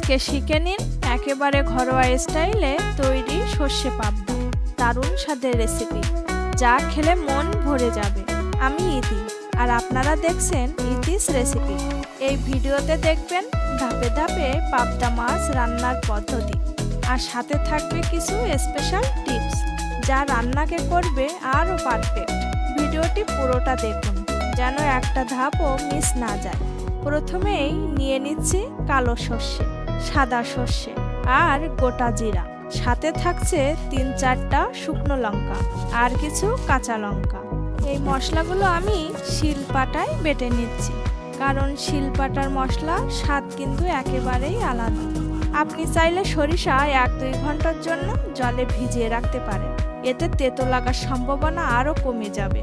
আজকে শিখে নিন একেবারে ঘরোয়া স্টাইলে তৈরি সর্ষে পাবদা। দারুণ স্বাদের রেসিপি, যা খেলে মন ভরে যাবে। আমি ইতি, আর আপনারা দেখছেন ইতিস রেসিপি। এই ভিডিওতে দেখবেন ধাপে ধাপে পাবদা মাছ রান্নার পদ্ধতি, আর সাথে থাকবে কিছু স্পেশাল টিপস যা রান্নাকে করবে আরও পারফেক্ট। ভিডিওটি পুরোটা দেখুন যেন একটা ধাপও মিস না যায়। প্রথমেই নিয়ে নিচ্ছি কালো সর্ষে, সাদা সর্ষে আর গোটা জিরা। সাথে থাকছে 3-4টা শুকনো লঙ্কা আর কিছু কাঁচা লঙ্কা। এই মশলাগুলো আমি শিলপাটায় বেটে নিচ্ছি, কারণ শিলপাটার মশলা স্বাদ কিন্তু একেবারেই আলাদা। আপনি চাইলে সরিষা 1-2 ঘন্টার জন্য জলে ভিজিয়ে রাখতে পারেন, এতে তেতো লাগার সম্ভাবনা আরও কমে যাবে।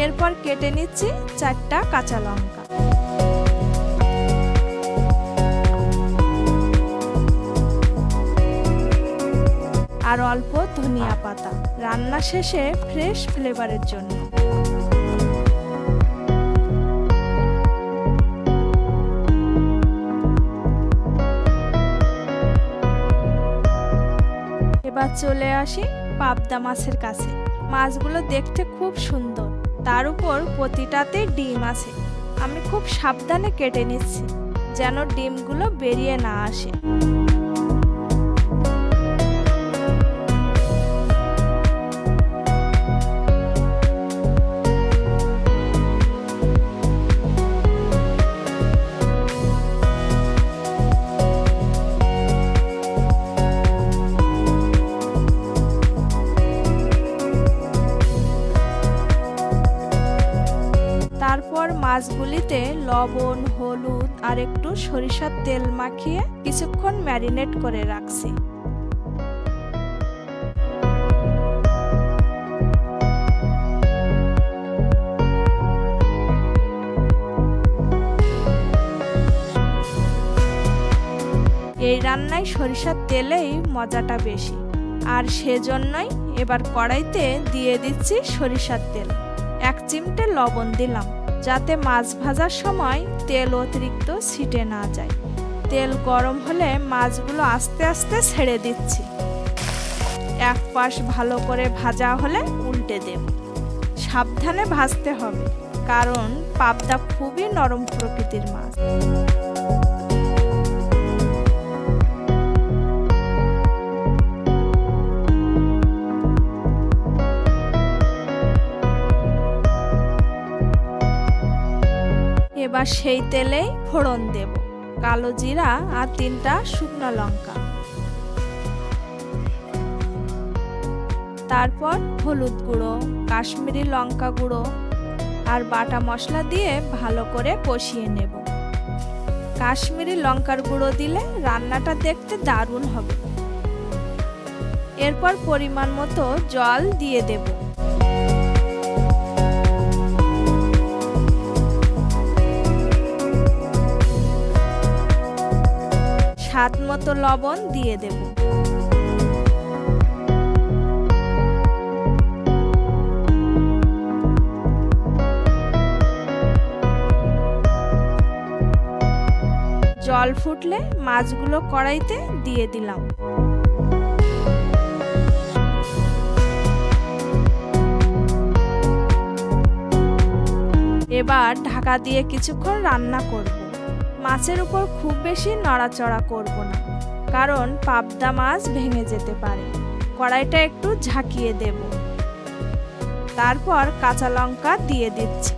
এরপর কেটে নিচ্ছি 4টা কাঁচা লঙ্কা। আর অল্প ধনিয়া পাতা, রান্না শেষে ফ্রেশ ফ্লেভারের জন্য। এবার চলে আসি পাবদা মাছের কাছে। মাছগুলো দেখতে খুব সুন্দর, তার উপর প্রতিটাতে ডিম আছে। আমি খুব সাবধানে কেটে নিচ্ছি যেন ডিমগুলো বেরিয়ে না আসে। তারপর মাছগুলিতে লবণ, হলুদ আর একটু সরিষার তেল মাখিয়ে কিছুক্ষণ ম্যারিনেট করে রাখছি। এই রান্নায় সরিষার তেলেই মজাটা বেশি, আর সেজন্যই এবার কড়াইতে দিয়ে দিচ্ছি সরিষার তেল। 1 চিমটে লবণ দিলাম, যাতে মাছ ভাজার সময় তেল অতিরিক্ত ছিটে না যায়। তেল গরম হলে মাছগুলো আস্তে আস্তে ছেড়ে দিচ্ছি। এক পাশ ভালো করে ভাজা হলে উল্টে দেব। সাবধানে ভাজতে হবে, কারণ পাবদা খুবই নরম প্রকৃতির মাছ। এবার সেই তেলেই ফোড়ন দেব কালো জিরা আর 3টা শুকনো লঙ্কা। তারপর হলুদ গুঁড়ো, কাশ্মীরি লঙ্কা গুঁড়ো আর বাটা মশলা দিয়ে ভালো করে কষিয়ে নেব। কাশ্মীরি লঙ্কার গুঁড়ো দিলে রান্নাটা দেখতে দারুণ হবে। এরপর পরিমাণ মতো জল দিয়ে দেব। স্বাদ মতো লবণ দিয়ে দেব। জল ফুটলে মাছগুলো কড়াইতে দিয়ে দিলাম। এবার ঢাকা দিয়ে কিছুক্ষণ রান্না করব। মাছের উপর খুব বেশি নড়াচড়া করব না, কারণ পাবদা মাছ ভেঙে যেতে পারে। কড়াইটা একটু ঝাঁকিয়ে দেব। তারপর কাঁচা লঙ্কা দিয়ে দিচ্ছি।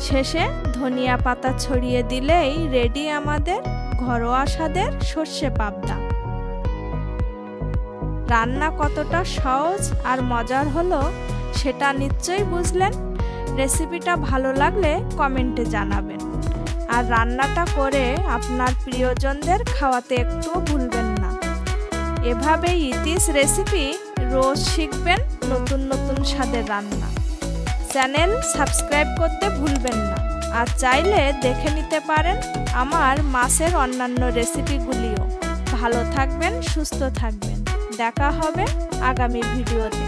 শেষে ধনিয়া পাতা ছড়িয়ে দিলেই রেডি আমাদের ঘরোয়া স্বাদের সর্ষে পাবদা। রান্না কতটা সহজ আর মজার হলো সেটা নিশ্চয়ই বুঝলেন। রেসিপিটা ভালো লাগলে কমেন্টে জানাবেন, আর রান্নাটা করে আপনার প্রিয়জনদের খাওয়াতে একটুও ভুলবেন না। এভাবেই ইতিস রেসিপি রোজ শিখবেন নতুন নতুন স্বাদের রান্না। চ্যানেল সাবস্ক্রাইব করতে ভুলবেন না। আর চাইলে দেখে নিতে পারেন আমার মাছের অন্যান্য রেসিপিগুলিও। ভালো থাকবেন, সুস্থ থাকবেন। দেখা হবে আগামী ভিডিওতে।